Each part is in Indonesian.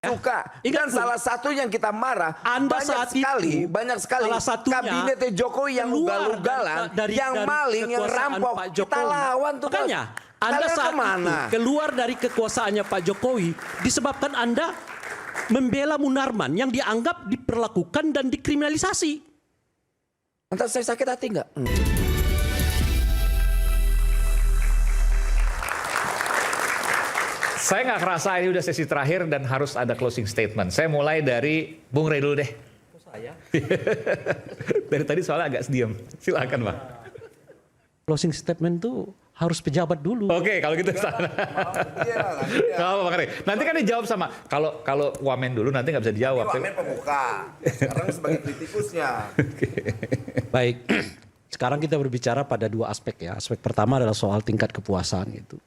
suka. Dan salah satu yang kita marah, banyak sekali kabinetnya Jokowi yang ugal-ugalan, yang maling, yang rampok. Kita lawan tuh. Makanya Anda saat itu keluar dari kekuasaannya Pak Jokowi disebabkan Anda membela Munarman yang dianggap diperlakukan dan dikriminalisasi. Entah saya sakit hati nggak? Saya nggak kerasa ini udah sesi terakhir dan harus ada closing statement. Saya mulai dari Bung Rey dulu deh. Saya? Dari tadi soalnya agak diam. Silakan Pak. Closing statement tuh harus pejabat dulu. Oke, kalau gitu sana. Nanti kan dijawab sama kalau Wamen dulu nanti nggak bisa dijawab. Wamen pemuka. Sekarang sebagai kritikusnya. Baik. Sekarang kita berbicara pada dua aspek ya. Aspek pertama adalah soal tingkat kepuasan gitu.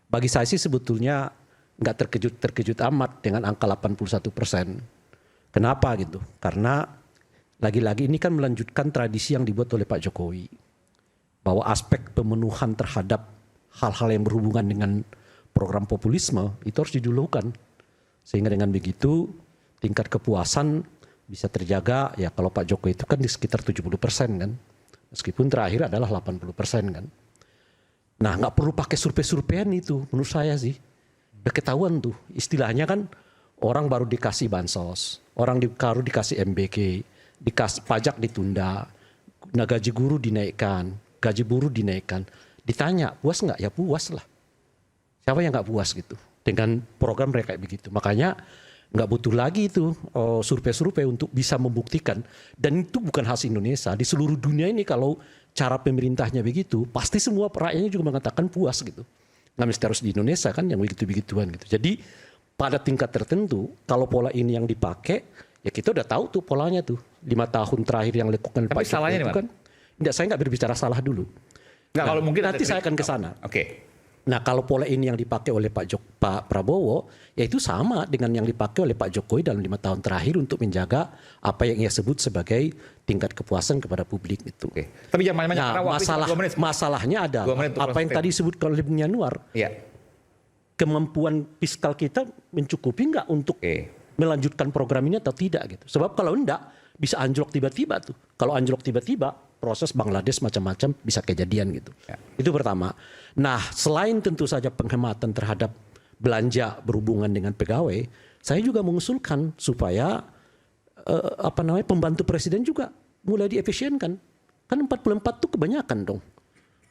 Bagi saya sih sebetulnya nggak terkejut amat dengan angka 81%. Kenapa gitu? Karena lagi-lagi ini kan melanjutkan tradisi yang dibuat oleh Pak Jokowi. Bahwa aspek pemenuhan terhadap hal-hal yang berhubungan dengan program populisme itu harus didulukan. Sehingga dengan begitu tingkat kepuasan bisa terjaga ya kalau Pak Jokowi itu kan di sekitar 70% kan. Meskipun terakhir adalah 80% kan. Nah nggak perlu pakai survei-surveian itu menurut saya sih. Udah ketahuan tuh istilahnya kan orang baru dikasih bansos. Orang baru dikasih MBG. Dikasih pajak ditunda. Nah gaji guru dinaikkan. Gaji buruh dinaikkan. Ditanya puas nggak? Ya puas lah. Siapa yang nggak puas gitu. Dengan program mereka kayak begitu. Makanya nggak butuh lagi itu survei-survei untuk bisa membuktikan. Dan itu bukan khas Indonesia. Di seluruh dunia ini kalau cara pemerintahnya begitu, pasti semua rakyatnya juga mengatakan puas gitu. Nggak mesti harus di Indonesia kan yang begitu-begituan gitu. Jadi pada tingkat tertentu, kalau pola ini yang dipakai, ya kita udah tahu tuh polanya tuh. 5 tahun terakhir yang dilakukan Pak Jokowi itu kan. Enggak, saya nggak berbicara salah dulu. Nggak, kalau mungkin nanti saya akan ke sana. Oke. Nah kalau pola ini yang dipakai oleh Pak Prabowo, ya itu sama dengan yang dipakai oleh Pak Jokowi dalam 5 tahun terakhir untuk menjaga apa yang ia sebut sebagai tingkat kepuasan kepada publik itu. Oke. Tapi jangan banyak-banyak. Masalahnya ada apa yang tadi disebutkan oleh Bung Yanuar. Iya. Kemampuan fiskal kita mencukupi nggak untuk melanjutkan program ini atau tidak gitu. Sebab kalau enggak bisa anjlok tiba-tiba tuh. Kalau anjlok tiba-tiba proses Bangladesh macam-macam bisa kejadian gitu. Ya. Itu pertama. Nah, selain tentu saja penghematan terhadap belanja berhubungan dengan pegawai, saya juga mengusulkan supaya pembantu presiden juga mulai diefisienkan. Kan 44 itu kebanyakan dong.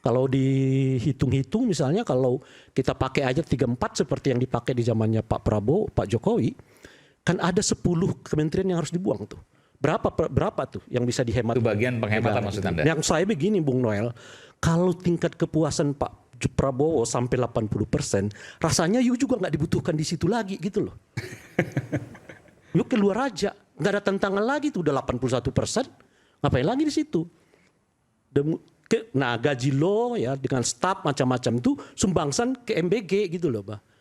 Kalau dihitung-hitung misalnya kalau kita pakai aja 34 seperti yang dipakai di zamannya Pak Prabowo, Pak Jokowi, kan ada 10 kementerian yang harus dibuang tuh. Berapa tuh yang bisa dihemat? Itu bagian penghematan maksud Anda? Yang saya begini Bung Noel, kalau tingkat kepuasan Pak Prabowo sampai 80%, rasanya you juga nggak dibutuhkan di situ lagi gitu loh. You keluar aja, nggak ada tantangan lagi tuh udah 81%, ngapain lagi di situ? Nah gaji lo ya dengan staf macam-macam tuh sumbangsan ke MBG gitu loh, Pak.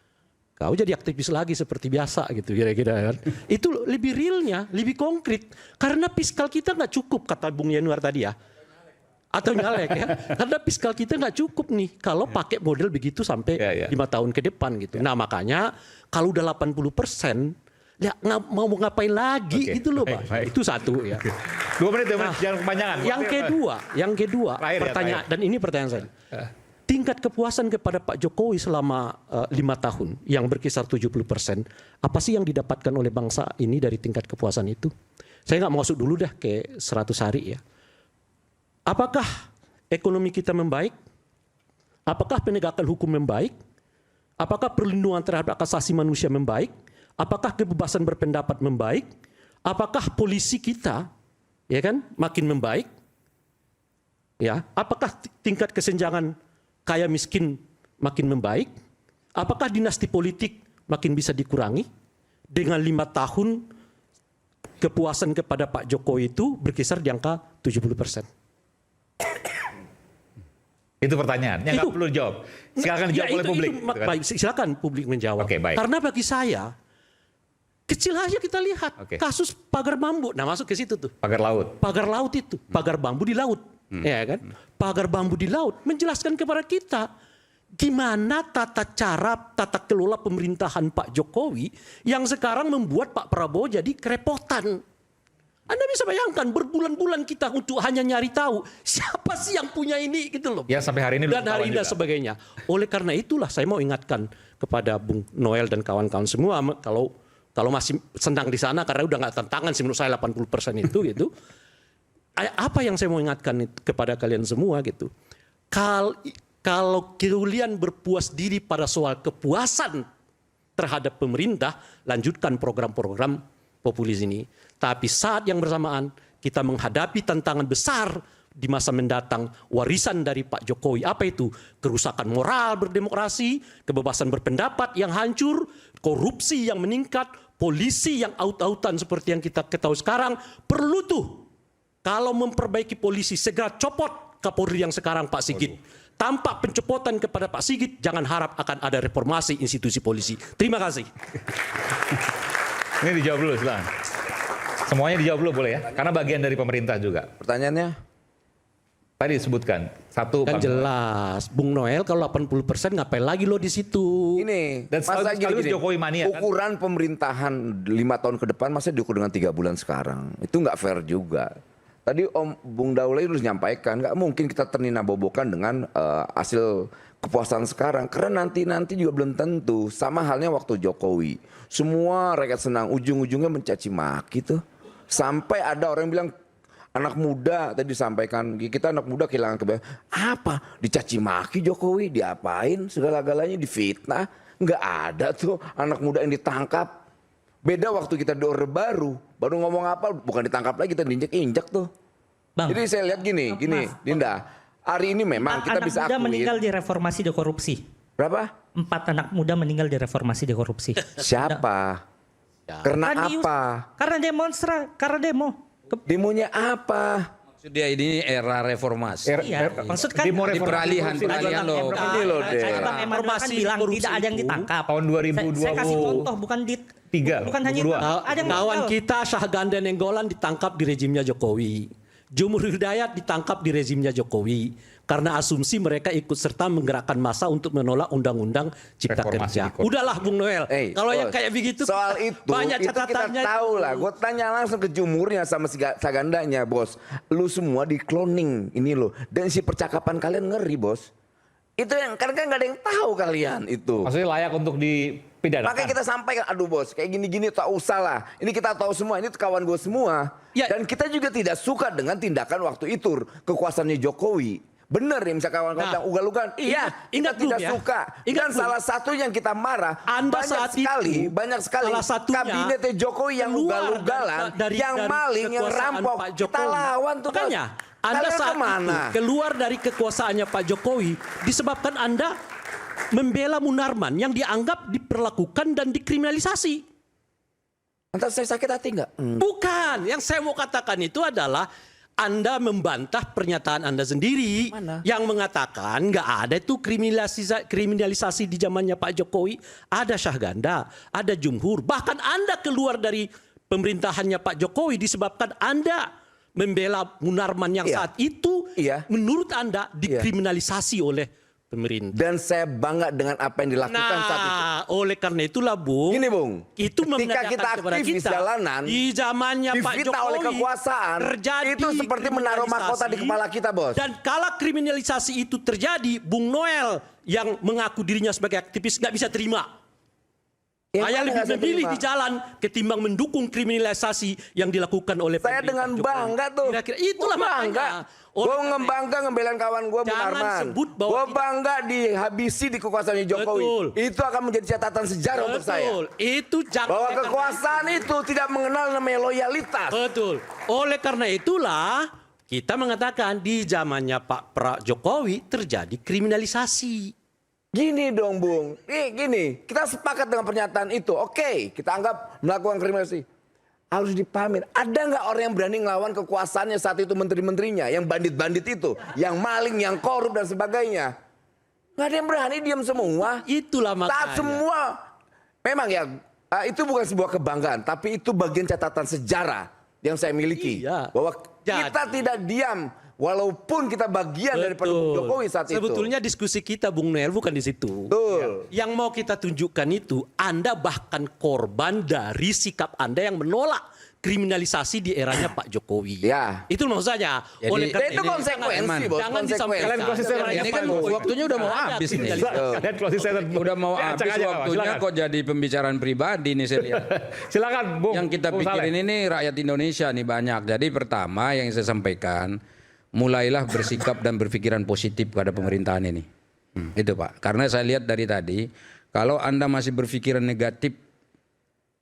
Kau jadi aktivis lagi seperti biasa gitu kira-kira kan. Itu lebih realnya, lebih konkret. Karena fiskal kita nggak cukup kata Bung Yanuar tadi ya. Atau nyalek ya. Karena fiskal kita nggak cukup nih kalau pakai model begitu sampai 5 tahun ke depan gitu. Nah makanya kalau udah 80%, ya mau ngapain lagi gitu loh Pak. Itu satu ya. 2 menit jangan kepanjangan. Yang kedua pertanyaan dan ini pertanyaan saya. Tingkat kepuasan kepada Pak Jokowi selama 5 tahun yang berkisar 70%, apa sih yang didapatkan oleh bangsa ini dari tingkat kepuasan itu? Saya nggak mau masuk dulu dah ke 100 hari ya. Apakah ekonomi kita membaik? Apakah penegakan hukum membaik? Apakah perlindungan terhadap hak asasi manusia membaik? Apakah kebebasan berpendapat membaik? Apakah polisi kita ya kan makin membaik? Ya, apakah tingkat kesenjangan kaya miskin makin membaik? Apakah dinasti politik makin bisa dikurangi? Dengan 5 tahun kepuasan kepada Pak Jokowi itu berkisar di angka 70%. Itu pertanyaannya, nggak perlu dijawab. Silakan dijawab oleh publik. Baik, silakan publik menjawab. Baik. Karena bagi saya, kecil aja kita lihat kasus pagar bambu. Nah masuk ke situ tuh. Pagar laut. Pagar laut itu, pagar bambu di laut. Ya kan? Pagar bambu di laut menjelaskan kepada kita gimana tata kelola pemerintahan Pak Jokowi yang sekarang membuat Pak Prabowo jadi kerepotan. Anda bisa bayangkan berbulan-bulan kita untuk hanya nyari tahu siapa sih yang punya ini gitu loh. Ya sampai hari ini dan hari ini dan sebagainya. Oleh karena itulah saya mau ingatkan kepada Bung Noel dan kawan-kawan semua, kalau masih senang di sana karena udah nggak tantangan sih menurut saya 80% itu gitu. Apa yang saya mau ingatkan kepada kalian semua gitu. Kalau kalian berpuas diri pada soal kepuasan terhadap pemerintah, lanjutkan program-program populis ini. Tapi saat yang bersamaan kita menghadapi tantangan besar di masa mendatang, warisan dari Pak Jokowi. Apa itu? Kerusakan moral berdemokrasi, kebebasan berpendapat yang hancur, korupsi yang meningkat, polisi yang aut-autan seperti yang kita ketahui sekarang. Perlu tuh kalau memperbaiki polisi segera copot Kapolri yang sekarang Pak Sigit. Tanpa pencopotan kepada Pak Sigit, jangan harap akan ada reformasi institusi polisi. Terima kasih. Ini dijawab dulu, silakan. Semuanya dijawab dulu boleh ya? Karena bagian dari pemerintah juga. Pertanyaannya? Tadi disebutkan satu kan jelas, Bung Noel kalau 80% ngapain lagi lo di situ? Ini, dan masa gini, Jokowi mania ukuran kan? Pemerintahan 5 tahun ke depan masa diukur dengan 3 bulan sekarang. Itu nggak fair juga. Tadi Om Bung Daulay harus nyampaikan, nggak mungkin kita ternina-bobokan dengan hasil kepuasan sekarang. Karena nanti juga belum tentu. Sama halnya waktu Jokowi. Semua rakyat senang, ujung-ujungnya mencaci maki tuh. Sampai ada orang yang bilang, anak muda tadi disampaikan, kita anak muda kehilangan kebebasan. Apa? Dicaci maki Jokowi, diapain? Segala-galanya difitnah. Nggak ada tuh anak muda yang ditangkap. Beda waktu kita di Orde Baru ngomong apa, bukan ditangkap lagi, kita diinjak-injak tuh. Bang, jadi saya lihat gini, Dinda. Hari ini memang kita bisa akui. 4 anak muda meninggal di reformasi di korupsi. Berapa? 4 anak muda meninggal di reformasi di korupsi. Siapa? Karena apa? Karena demonstran, karena demo. Demonya apa? Maksud dia ini era reformasi. Maksud kan di peralihan loh. Ini loh deh. Bang Emmanuel kan bilang tidak ada yang ditangkap. Tahun 2020. Saya kasih contoh, bukan hanya ada yang kawan kita Syahganda Nenggolan ditangkap di rezimnya Jokowi. Jumur Hidayat ditangkap di rezimnya Jokowi karena asumsi mereka ikut serta menggerakkan massa untuk menolak undang-undang Cipta Kerja. Udahlah Bung Noel, kalau yang kayak begitu soal itu banyak kita catatannya. tahu lah. Gue tanya langsung ke Jumurnya sama si Sagandanya, bos. Lu semua di cloning ini loh, dan si percakapan kalian ngeri, bos. Itu yang kan nggak ada yang tahu kalian itu. Maksudnya layak untuk dipidanakan. Makanya kita sampaikan, aduh bos, kayak gini-gini tak usah lah. Ini kita tahu semua, ini kawan gue semua. Ya. Dan kita juga tidak suka dengan tindakan waktu itu kekuasaannya Jokowi. Bener ya, misalnya kawan-kawan yang ugal-ugalan. Iya, kita tidak suka. Dan salah satu yang kita marah, banyak sekali kabinetnya Jokowi yang ugal-ugalan, yang maling, yang rampok. Kita lawan tuh. Makanya, Anda saat itu keluar dari kekuasaannya Pak Jokowi disebabkan Anda membela Munarman yang dianggap diperlakukan dan dikriminalisasi. Entah saya sakit hati enggak? Bukan, yang saya mau katakan itu adalah Anda membantah pernyataan Anda sendiri. Yang mengatakan nggak ada itu kriminalisasi di zamannya Pak Jokowi. Ada Syahganda, ada Jumhur. Bahkan Anda keluar dari pemerintahannya Pak Jokowi disebabkan Anda membela Munarman yang saat itu menurut Anda dikriminalisasi oleh pemerintah. Dan saya bangga dengan apa yang dilakukan saat itu. Oleh karena itulah Bung. Gini Bung. Itu ketika kita aktif di jalanan. Di zamannya Pak Jokowi. oleh kekuasaan. Itu seperti menaruh mahkota di kepala kita, bos. Dan kala kriminalisasi itu terjadi, Bung Noel yang mengaku dirinya sebagai aktivis nggak bisa terima. Saya lebih memilih di jalan ketimbang mendukung kriminalisasi yang dilakukan oleh saya dengan bangga tuh. Kira-kira itulah bangga. Gue ngebangga ngebelain kawan gue Munarman. Gue bangga dihabisi di kekuasaannya Jokowi. Betul. Itu akan menjadi catatan sejarah untuk saya. Itu bahwa kekuasaan itu tidak mengenal namanya loyalitas. Betul. Oleh karena itulah kita mengatakan di zamannya Pak Jokowi terjadi kriminalisasi. Gini dong Bung, gini, kita sepakat dengan pernyataan itu. Oke, kita anggap melakukan kriminalisasi. Harus dipahamin, ada nggak orang yang berani ngelawan kekuasaannya saat itu menteri-menterinya, yang bandit-bandit itu, yang maling, yang korup dan sebagainya. Nggak ada yang berani, diam semua. Itulah makanya. Saat semua, memang ya, itu bukan sebuah kebanggaan, tapi itu bagian catatan sejarah yang saya miliki. Bahwa kita tidak diam walaupun kita bagian dari pendukung Jokowi saat itu. Sebetulnya diskusi kita Bung Noel bukan di situ. Betul. Yang mau kita tunjukkan itu Anda bahkan korban dari sikap Anda yang menolak kriminalisasi di eranya Pak Jokowi. Ya. Itu maksud saya. Jadi, Oleh karena itu konsekuensi, Bos. Jangan Konsekuensi. disampaikan. Kalian ini kan waktunya udah mau habis nih. Kalian closing statement. Udah mau Ya, habis acak aja, Pak. waktunya Silakan. kok jadi pembicaraan pribadi nih saya lihat. Silakan, Bung. Yang kita Bung pikirin Saleh. ini rakyat Indonesia nih banyak. Jadi pertama yang saya sampaikan, mulailah bersikap dan berpikiran positif pada pemerintahan ini. Itu Pak. Karena saya lihat dari tadi, kalau Anda masih berpikiran negatif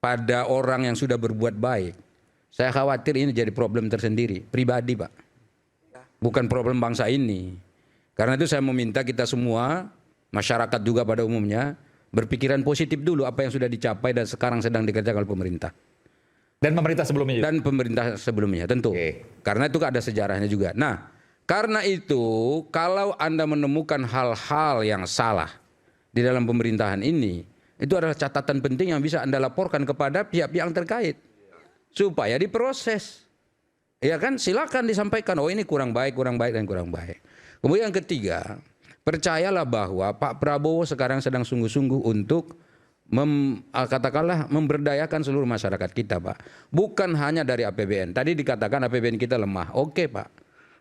pada orang yang sudah berbuat baik, saya khawatir ini jadi problem tersendiri, pribadi Pak. Bukan problem bangsa ini. Karena itu saya meminta kita semua, masyarakat juga pada umumnya, berpikiran positif dulu apa yang sudah dicapai dan sekarang sedang dikerjakan oleh pemerintah. Dan pemerintah sebelumnya juga. Dan pemerintah sebelumnya tentu. Karena itu ada sejarahnya juga. Nah, karena itu kalau Anda menemukan hal-hal yang salah di dalam pemerintahan ini, itu adalah catatan penting yang bisa Anda laporkan kepada pihak-pihak yang terkait. Supaya diproses. Ya kan, silakan disampaikan, oh ini kurang baik dan kurang baik. Kemudian yang ketiga, percayalah bahwa Pak Prabowo sekarang sedang sungguh-sungguh untuk katakanlah memberdayakan seluruh masyarakat kita, Pak. Bukan hanya dari APBN. Tadi dikatakan APBN kita lemah. Oke, Pak.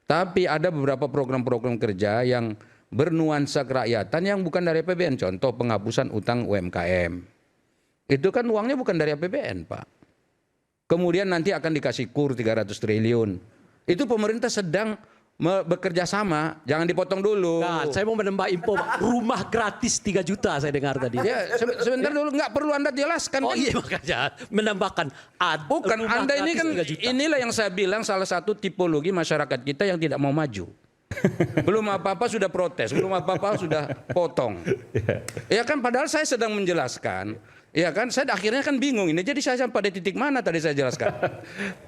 Tapi ada beberapa program-program kerja yang bernuansa kerakyatan yang bukan dari APBN. Contoh penghapusan utang UMKM. Itu kan uangnya bukan dari APBN, Pak. Kemudian nanti akan dikasih KUR 300 triliun. Itu pemerintah sedang bekerja sama, jangan dipotong dulu. Nah, saya mau menambah info, rumah gratis 3 juta saya dengar tadi. Ya, sebentar dulu, nggak perlu Anda jelaskan. Oh kan? iya makanya menambahkan. Bukan, rumah Anda ini gratis kan 3 juta. inilah yang saya bilang salah satu tipologi masyarakat kita yang tidak mau maju. Belum apa-apa sudah protes, belum apa-apa sudah potong. Ya kan, padahal saya sedang menjelaskan. Ya kan, saya akhirnya kan bingung ini. Jadi saya sampai di titik mana tadi saya jelaskan.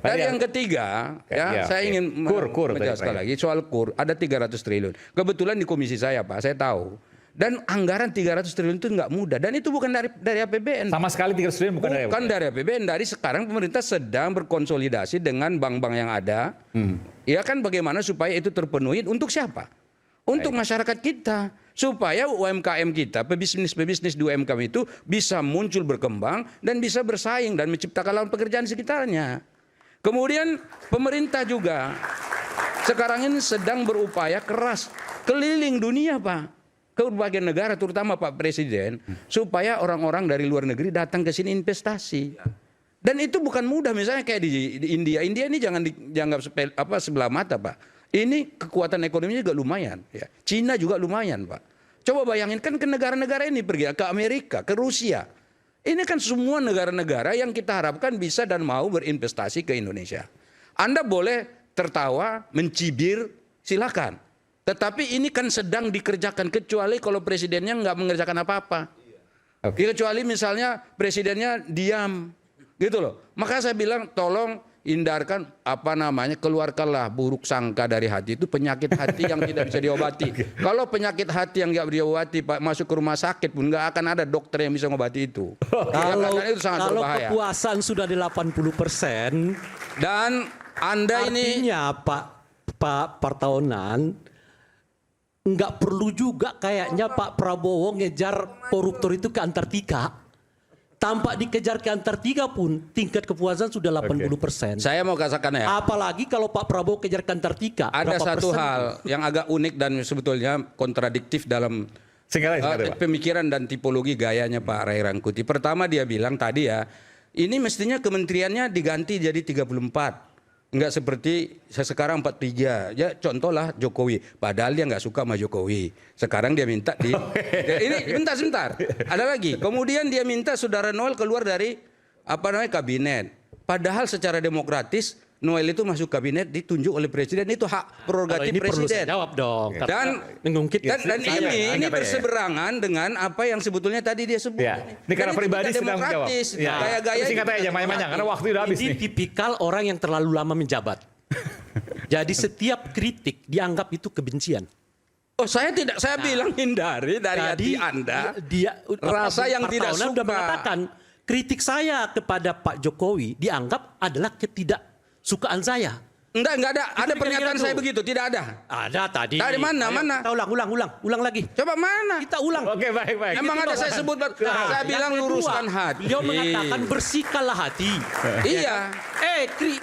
Dan yang ketiga, saya ingin menjelaskan lagi soal KUR. Ada 300 triliun. Kebetulan di komisi saya Pak, saya tahu. Dan anggaran 300 triliun itu nggak mudah. Dan itu bukan dari APBN. Sama sekali 300 triliun bukan dari APBN. Dari sekarang pemerintah sedang berkonsolidasi dengan bank-bank yang ada. Ya kan, bagaimana supaya itu terpenuhi untuk siapa? Untuk masyarakat kita. Supaya UMKM kita, pebisnis-pebisnis di UMKM itu bisa muncul berkembang dan bisa bersaing dan menciptakan lapangan pekerjaan di sekitarnya. Kemudian pemerintah juga sekarang ini sedang berupaya keras keliling dunia Pak. Ke berbagai negara terutama Pak Presiden. Supaya orang-orang dari luar negeri datang ke sini investasi. Dan itu bukan mudah, misalnya kayak di India. India ini jangan dianggap sebelah mata Pak. Ini kekuatan ekonominya juga lumayan. Ya. Cina juga lumayan Pak. Coba bayangin kan ke negara-negara ini pergi ke Amerika, ke Rusia. Ini kan semua negara-negara yang kita harapkan bisa dan mau berinvestasi ke Indonesia. Anda boleh tertawa, mencibir, silakan. Tetapi ini kan sedang dikerjakan kecuali kalau presidennya nggak mengerjakan apa-apa. Kecuali misalnya presidennya diam, gitu loh. Maka saya bilang tolong hindarkan keluarkanlah buruk sangka dari hati. Itu penyakit hati yang tidak bisa diobati. Kalau penyakit hati yang nggak diobati Pak, masuk ke rumah sakit pun nggak akan ada dokter yang bisa mengobati itu. Kalau itu sangat berbahaya. kepuasan sudah di 80% Dan Anda ini artinya Pak Partaonan nggak perlu juga kayaknya Pak Prabowo ngejar koruptor itu ke Antartika. Tanpa dikejar ke Antartika pun tingkat kepuasan sudah 80%. saya mau katakan ya. Apalagi kalau Pak Prabowo kejar ke Antartika. Ada berapa satu persen? hal yang agak unik dan sebetulnya kontradiktif dalam Singkat, Pak. pemikiran dan tipologi gayanya Pak Ray Rangkuti. Pertama dia bilang tadi ya, ini mestinya kementeriannya diganti jadi 34. Enggak seperti sekarang 43. Ya contohlah Jokowi. Padahal dia nggak suka sama Jokowi. Sekarang dia minta ini sebentar. Ada lagi. Kemudian dia minta Saudara Noel keluar dari kabinet. Padahal secara demokratis Noel itu masuk kabinet ditunjuk oleh presiden, itu hak prerogatif ini perlu saya presiden. jawab dong. Dan ini berseberangan dengan apa yang sebetulnya tadi dia sebut. Ya. Ini karena pribadi sedang menjawab. Ya. Gaya-gaya Singkat aja banyak karena waktu udah habis ini nih. tipikal orang yang terlalu lama menjabat. Jadi setiap kritik dianggap itu kebencian. Oh, saya bilang hindari dari hati Anda. Rasa yang tidak suka. Sudah mengatakan kritik saya kepada Pak Jokowi dianggap adalah ketidaksukaan saya. Enggak ada. Ada Itu pernyataan kira-kira saya tuh. begitu, tidak ada. Ada tadi. Dari mana? Ayo, Mana? Kita ulang lagi. Coba mana? Kita ulang. Oke, baik. Emang ada saya sebut, saya Yang bilang kedua, luruskan hati. Beliau mengatakan bersihkanlah hati. Iya.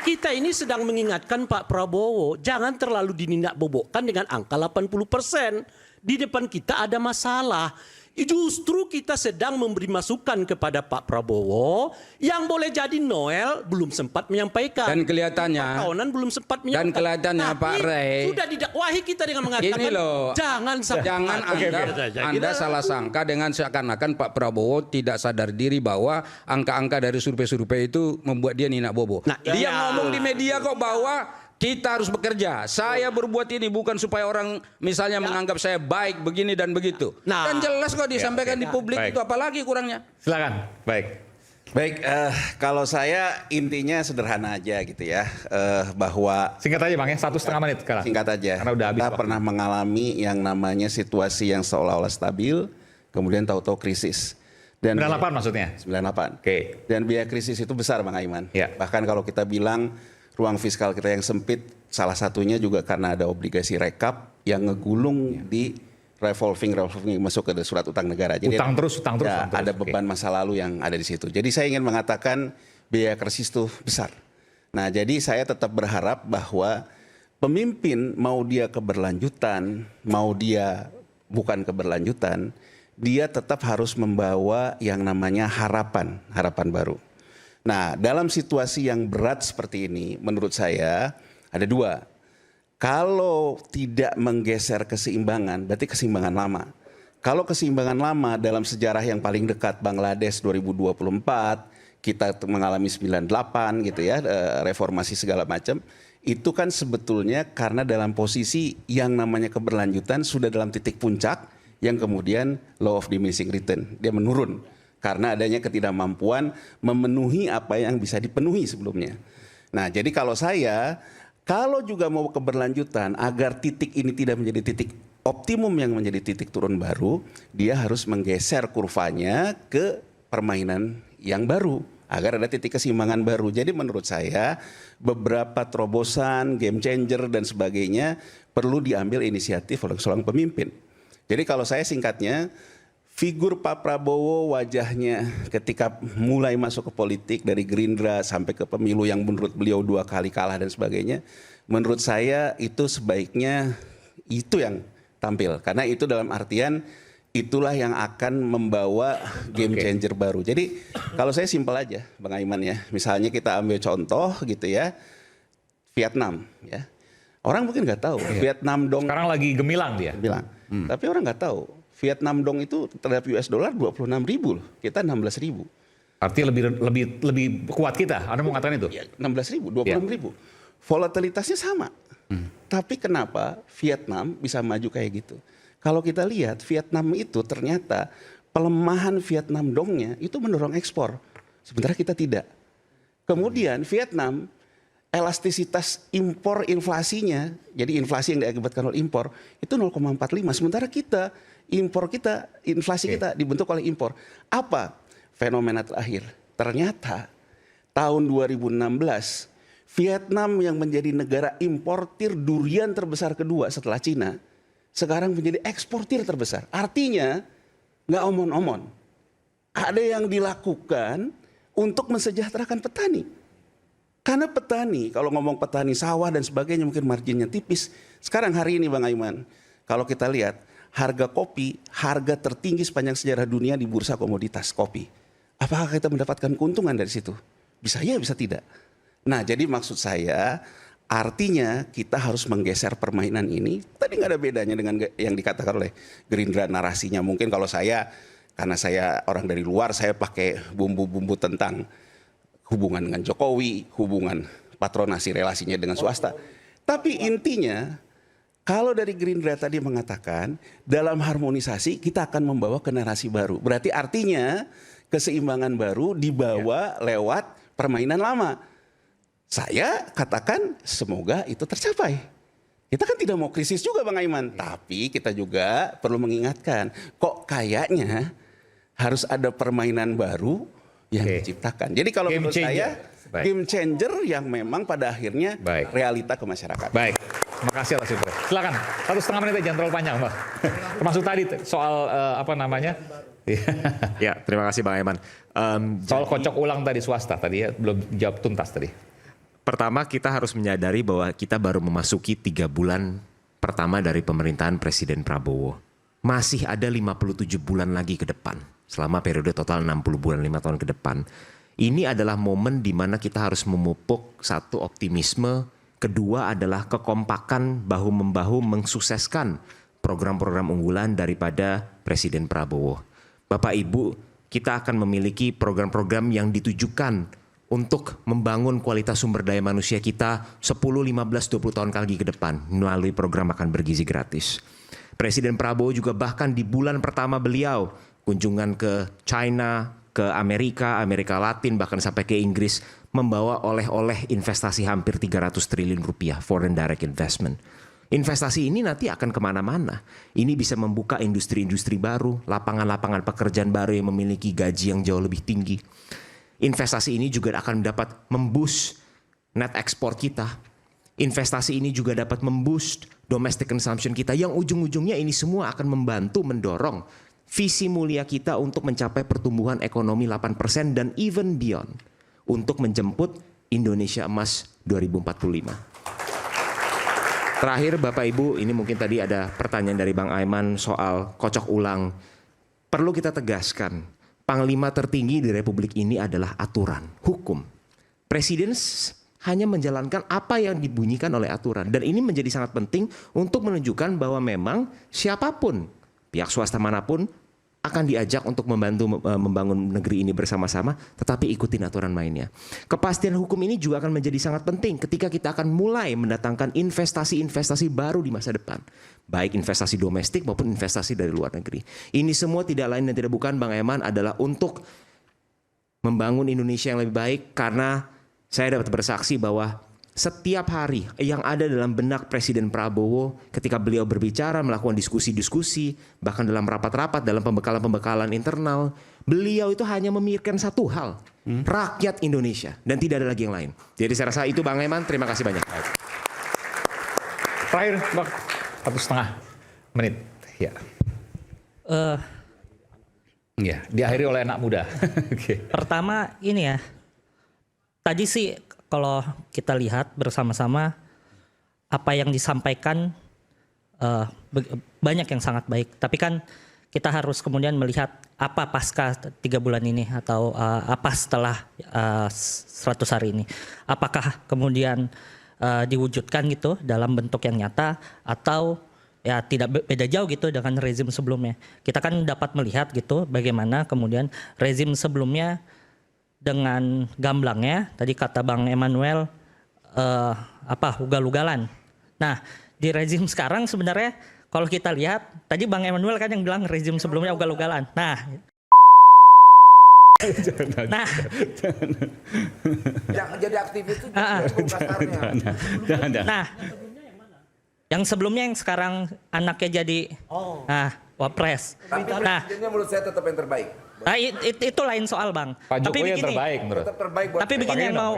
Kita ini sedang mengingatkan Pak Prabowo, jangan terlalu dinindak-bobokkan dengan angka 80%. Di depan kita ada masalah. Justru kita sedang memberi masukan kepada Pak Prabowo yang boleh jadi Noel belum sempat menyampaikan. Dan kelihatannya, Pak Kawanan belum sempat menyampaikan. dan kelihatannya Tapi Pak Rey, sudah didakwahi kita dengan mengatakan ini loh, jangan Anda salah sangka dengan seakan-akan Pak Prabowo tidak sadar diri bahwa angka-angka dari survei-survei itu membuat dia nina bobo. Nah, Dia iya. ngomong di media kok bahwa kita harus bekerja. Saya berbuat ini bukan supaya orang misalnya menganggap saya baik begini dan begitu. Nah. Dan jelas kok disampaikan di publik Baik. itu, apalagi kurangnya. Silakan. Baik. Baik, kalau saya intinya sederhana aja gitu ya, bahwa Singkat aja Bang ya, 1,5 menit sekarang. singkat aja, Karena udah habis kita waktu. pernah mengalami yang namanya situasi yang seolah-olah stabil, kemudian tahu-tahu krisis. Dan 98 maksudnya? 98. Oke. Dan biaya krisis itu besar Bang Aiman. Ya. Bahkan kalau kita bilang ruang fiskal kita yang sempit, salah satunya juga karena ada obligasi rekap yang ngegulung di revolving masuk ke surat utang negara. Jadi Utang terus. ya, ada beban masa lalu yang ada di situ. Jadi saya ingin mengatakan biaya krisis itu besar. Nah, jadi saya tetap berharap bahwa pemimpin mau dia keberlanjutan, mau dia bukan keberlanjutan, dia tetap harus membawa yang namanya harapan baru. Nah, dalam situasi yang berat seperti ini, menurut saya ada dua. Kalau tidak menggeser keseimbangan, berarti keseimbangan lama. Kalau keseimbangan lama dalam sejarah yang paling dekat, Bangladesh 2024, kita mengalami 98 gitu ya, reformasi segala macam, itu kan sebetulnya karena dalam posisi yang namanya keberlanjutan sudah dalam titik puncak, yang kemudian law of diminishing return, dia menurun. Karena adanya ketidakmampuan memenuhi apa yang bisa dipenuhi sebelumnya. Nah, jadi kalau juga mau keberlanjutan agar titik ini tidak menjadi titik optimum yang menjadi titik turun baru, dia harus menggeser kurvanya ke permainan yang baru agar ada titik keseimbangan baru. Jadi menurut saya beberapa terobosan, game changer dan sebagainya perlu diambil inisiatif oleh seorang pemimpin. Jadi kalau saya singkatnya, figur Pak Prabowo wajahnya ketika mulai masuk ke politik dari Gerindra sampai ke pemilu yang menurut beliau 2 kali kalah dan sebagainya, menurut saya itu sebaiknya itu yang tampil. Karena itu dalam artian itulah yang akan membawa game changer baru. Jadi kalau saya simpel aja Bang Aiman ya, misalnya kita ambil contoh gitu ya, Vietnam ya. Orang mungkin nggak tahu, Vietnam dong. Sekarang lagi gemilang dia. Bilang. Tapi orang nggak tahu. Vietnam dong itu terhadap US dollar 26.000 loh. Kita 16.000. Artinya lebih kuat kita. Anda mau mengatakan itu? 16.000, 26.000. Volatilitasnya sama. Tapi kenapa Vietnam bisa maju kayak gitu? Kalau kita lihat Vietnam itu ternyata pelemahan Vietnam dongnya itu mendorong ekspor. Sementara kita tidak. Kemudian Vietnam elastisitas impor inflasinya, jadi inflasi yang diakibatkan oleh impor itu 0,45. Sementara kita inflasi kita dibentuk oleh impor. Apa fenomena terakhir? Ternyata tahun 2016 Vietnam yang menjadi negara importir durian terbesar kedua setelah Cina, sekarang menjadi eksportir terbesar. Artinya nggak omon-omon. Ada yang dilakukan untuk mensejahterakan petani. Karena petani, kalau ngomong petani sawah dan sebagainya mungkin marginnya tipis. Sekarang hari ini Bang Aiman, kalau kita lihat harga kopi, harga tertinggi sepanjang sejarah dunia di bursa komoditas kopi. Apakah kita mendapatkan keuntungan dari situ? Bisa ya, bisa tidak. Nah, jadi maksud saya artinya kita harus menggeser permainan ini. Tadi nggak ada bedanya dengan yang dikatakan oleh Gerindra narasinya. Mungkin kalau saya, karena saya orang dari luar, saya pakai bumbu-bumbu tentang hubungan dengan Jokowi, hubungan patronasi relasinya dengan swasta. Tapi intinya, kalau dari Gerindra tadi mengatakan dalam harmonisasi kita akan membawa ke narasi baru. Berarti artinya keseimbangan baru dibawa lewat permainan lama. Saya katakan semoga itu tercapai. Kita kan tidak mau krisis juga Bang Aiman. Tapi kita juga perlu mengingatkan, kok kayaknya harus ada permainan baru yang diciptakan. Jadi kalau Game menurut changer. saya Baik. game changer yang memang pada akhirnya Baik. realita ke masyarakat. Baik, terima kasih atas itu. Silakan, 1,5 menit aja, jangan terlalu panjang, Mbak. Termasuk tadi soal apa namanya? Ya, terima kasih Bang Eman. Soal kocok ulang tadi swasta tadi ya, belum jawab tuntas tadi. Pertama kita harus menyadari bahwa kita baru memasuki 3 bulan pertama dari pemerintahan Presiden Prabowo. Masih ada 57 bulan lagi ke depan. Selama periode total 60 bulan, 5 tahun ke depan. Ini adalah momen di mana kita harus memupuk satu optimisme. Kedua adalah kekompakan bahu-membahu mensukseskan program-program unggulan daripada Presiden Prabowo. Bapak Ibu, kita akan memiliki program-program yang ditujukan untuk membangun kualitas sumber daya manusia kita 10, 15, 20 tahun lagi ke depan melalui program makan bergizi gratis. Presiden Prabowo juga bahkan di bulan pertama beliau kunjungan ke China, ke Amerika, Amerika Latin, bahkan sampai ke Inggris membawa oleh-oleh investasi hampir 300 triliun rupiah, foreign direct investment. Investasi ini nanti akan kemana-mana. Ini bisa membuka industri-industri baru, lapangan-lapangan pekerjaan baru yang memiliki gaji yang jauh lebih tinggi. Investasi ini juga akan dapat memboost net ekspor kita. Investasi ini juga dapat memboost domestic consumption kita yang ujung-ujungnya ini semua akan membantu mendorong visi mulia kita untuk mencapai pertumbuhan ekonomi 8% dan even beyond untuk menjemput Indonesia Emas 2045. Terakhir Bapak Ibu, ini mungkin tadi ada pertanyaan dari Bang Aiman soal kocok ulang. Perlu kita tegaskan, panglima tertinggi di Republik ini adalah aturan, hukum. Presiden hanya menjalankan apa yang dibunyikan oleh aturan. Dan ini menjadi sangat penting untuk menunjukkan bahwa memang siapapun, pihak swasta manapun, akan diajak untuk membantu membangun negeri ini bersama-sama, tetapi ikutin aturan mainnya. Kepastian hukum ini juga akan menjadi sangat penting ketika kita akan mulai mendatangkan investasi-investasi baru di masa depan. Baik investasi domestik maupun investasi dari luar negeri. Ini semua tidak lain dan tidak bukan Bang Eman adalah untuk membangun Indonesia yang lebih baik, karena saya dapat bersaksi bahwa setiap hari yang ada dalam benak Presiden Prabowo ketika beliau berbicara, melakukan diskusi-diskusi, bahkan dalam rapat-rapat, dalam pembekalan-pembekalan internal, beliau itu hanya memikirkan satu hal, rakyat Indonesia, dan tidak ada lagi yang lain. Jadi saya rasa itu Bang Eman, terima kasih banyak. Terakhir, Bang, 1,5 menit. Ya. Ya, diakhiri oleh anak muda. Oke. Pertama ini ya, tadi sih kalau kita lihat bersama-sama apa yang disampaikan banyak yang sangat baik. Tapi kan kita harus kemudian melihat apa pasca 3 bulan ini atau apa setelah 100 hari ini. Apakah kemudian diwujudkan gitu dalam bentuk yang nyata atau ya tidak beda jauh gitu dengan rezim sebelumnya. Kita kan dapat melihat gitu bagaimana kemudian rezim sebelumnya dengan gamblangnya, tadi kata Bang Emmanuel, ugal-ugalan. Nah, di rezim sekarang sebenarnya kalau kita lihat, tadi Bang Emmanuel kan yang bilang rezim sebelumnya ugal-ugalan. Yang jadi aktivis itu kasarnya. Nah, yang sebelumnya yang sekarang anaknya jadi wapres. Tapi presidennya menurut saya tetap yang terbaik. Nah, itu lain soal Bang. Pak Tapi Jokowi yang begini, terbaik menurut. Tetap terbaik buat tapi saya. begini yang mau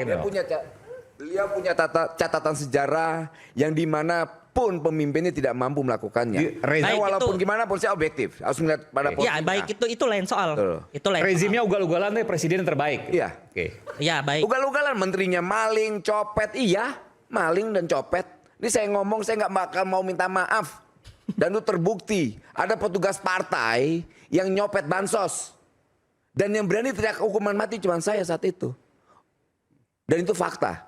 Beliau punya catatan sejarah yang dimana pun pemimpinnya tidak mampu melakukannya. Baik, Walaupun itu- gimana pun saya objektif, harus melihat pada ya posisinya. baik itu lain soal. Betul. Itu lain. Rezimnya ugal-ugalan deh, presiden terbaik. Iya. Oke. Ya baik. Ugal-ugalan menterinya maling, copet, iya, maling dan copet. Ini saya ngomong, saya nggak bakal mau minta maaf. Dan itu terbukti, ada petugas partai yang nyopet bansos. Dan yang berani teriak hukuman mati cuma saya saat itu. Dan itu fakta.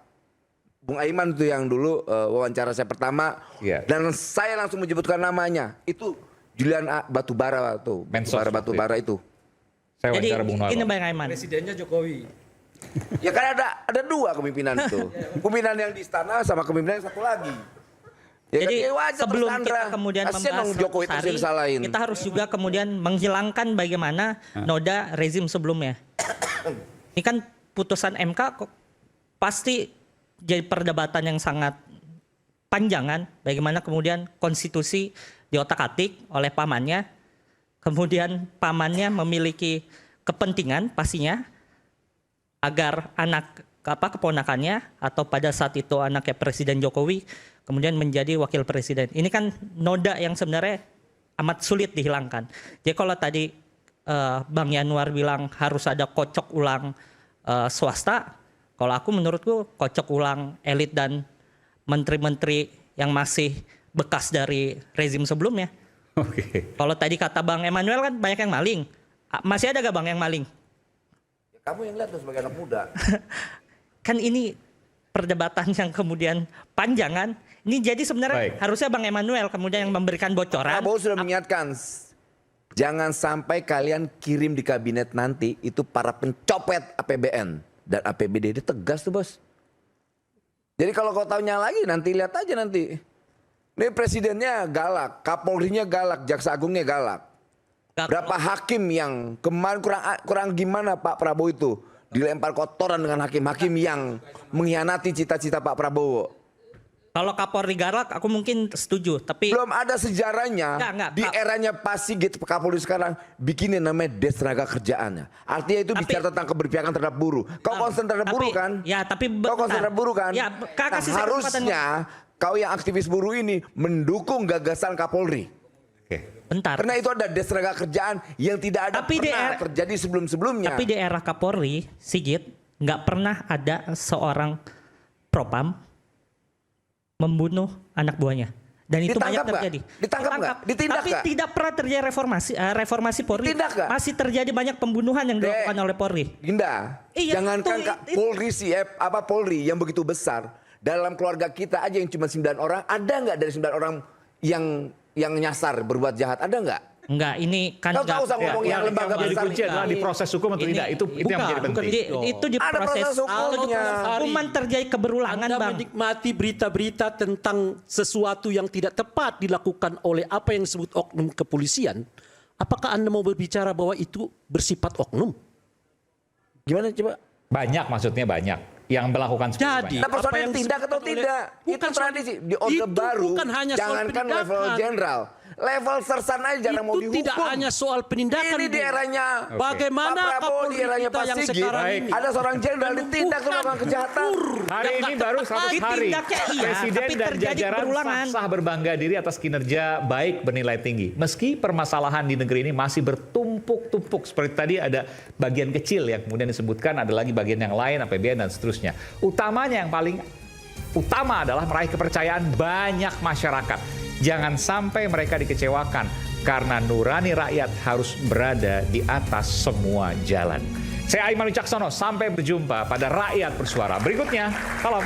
Bung Aiman itu yang dulu wawancara saya pertama. Iya. Dan saya langsung menyebutkan namanya. Itu Julian Batubara tuh. Mensos Batubara itu. Saya Jadi wawancara Bung Noel. ini Bang Aiman. Ya kan ada dua kepemimpinan itu. Kepemimpinan yang di istana sama kepemimpinan yang satu lagi. Ya Jadi kan, wajar sebelum tersandra. kita kemudian Kasian membahas dong Jokowi 100 terus hari, yang disalahin. kita harus juga kemudian menghilangkan bagaimana noda rezim sebelumnya. Ini kan putusan MK kok pasti jadi perdebatan yang sangat panjang kan. Bagaimana kemudian konstitusi diotak-atik oleh pamannya. Kemudian pamannya memiliki kepentingan pastinya agar anak keponakannya atau pada saat itu anaknya Presiden Jokowi kemudian menjadi wakil presiden. Ini kan noda yang sebenarnya amat sulit dihilangkan. Jadi kalau tadi Bang Yanuar bilang harus ada kocok ulang swasta, kalau aku menurutku kocok ulang elit dan menteri-menteri yang masih bekas dari rezim sebelumnya. Oke. Kalau tadi kata Bang Emmanuel kan banyak yang maling. Masih ada gak Bang yang maling? Kamu yang lihat tuh sebagai anak muda. Kan ini perdebatan yang kemudian panjang kan. Ini jadi sebenarnya Baik. harusnya Bang Emmanuel kemudian yang memberikan bocoran. Prabowo sudah mengingatkan, jangan sampai kalian kirim di kabinet nanti itu para pencopet APBN dan APBD. Dia tegas tuh bos. Jadi kalau kau taunya lagi nanti lihat aja nanti. Ini presidennya galak, Kapolrinya galak, Jaksa Agungnya galak. Berapa hakim yang kemarin kurang gimana Pak Prabowo itu dilempar kotoran dengan hakim-hakim yang mengkhianati cita-cita Pak Prabowo. Kalau Kapolri galak aku mungkin setuju, tapi Belum ada sejarahnya Enggak, di eranya Pak Sigit Kapolri sekarang bikinin namanya Des Tenaga Kerjaannya. Artinya itu Tapi- bicara tentang keberpihakan terhadap buruh. Kau concern terhadap buruh kan? Ya, tapi Kau concern terhadap buruh kan? Ya, Nah, kasih saya kesempatan. harusnya kau yang aktivis buruh ini mendukung gagasan Kapolri. Oke. Bentar. Karena itu ada Des Tenaga Kerjaan yang tidak ada Tapi di pernah era- terjadi sebelum-sebelumnya. Tapi di era Kapolri, Sigit, nggak pernah ada seorang propam membunuh anak buahnya. Dan itu Ditangkap banyak nggak? terjadi. Ditangkap nggak? Ditindak Tapi nggak? tidak pernah terjadi reformasi Polri. Ditindak nggak? Masih terjadi banyak pembunuhan yang dilakukan oleh Polri. Ginda, Iya, jangankan itu- Polri Polri yang begitu besar, dalam keluarga kita aja yang cuma 9 orang, ada nggak dari 9 orang yang nyasar berbuat jahat? Ada nggak? Enggak, ini kan Kau tahu usah ngomong yang lembaga jadi besar kunci adalah di proses hukum atau Ini- tidak. Itu yang menjadi penting. Itu di Ada proses proses hukumnya. hukuman terjadi keberulangan, Anda Bang. menikmati berita-berita tentang sesuatu yang tidak tepat dilakukan oleh apa yang disebut oknum kepolisian. Apakah Anda mau berbicara bahwa itu bersifat oknum? Gimana coba? Banyak maksudnya banyak yang melakukan seperti itu Jadi banyak. Nah, persoalan yang tindak atau disebut oleh- tidak? Itu Bukan soal- tradisi. Di orde itu baru, bukan hanya soal jangankan level penindakan. jenderal. Level sersan aja jarang mau Itu dihukum. tidak hanya soal penindakan. Ini di Bu. eranya Bagaimana Pak Prabowo, Kapolri di eranya kita Pak yang Sigit, sekarang Baik. ini ada seorang jenderal ditindak menumbuhkan melakukan kejahatan. Hari yang ini nggak baru tepat. 100 hari. Tindaknya iya, Presiden tapi dan terjadi jajaran keberulangan. sah berbangga diri atas kinerja baik bernilai tinggi. Meski permasalahan di negeri ini masih bertumpuk-tumpuk. Seperti tadi ada bagian kecil yang kemudian disebutkan, ada lagi bagian yang lain, APBN dan seterusnya. Utamanya yang paling utama adalah meraih kepercayaan banyak masyarakat. Jangan sampai mereka dikecewakan karena nurani rakyat harus berada di atas semua jalan. Saya Aiman Wicaksono, sampai berjumpa pada Rakyat Bersuara berikutnya. Salam.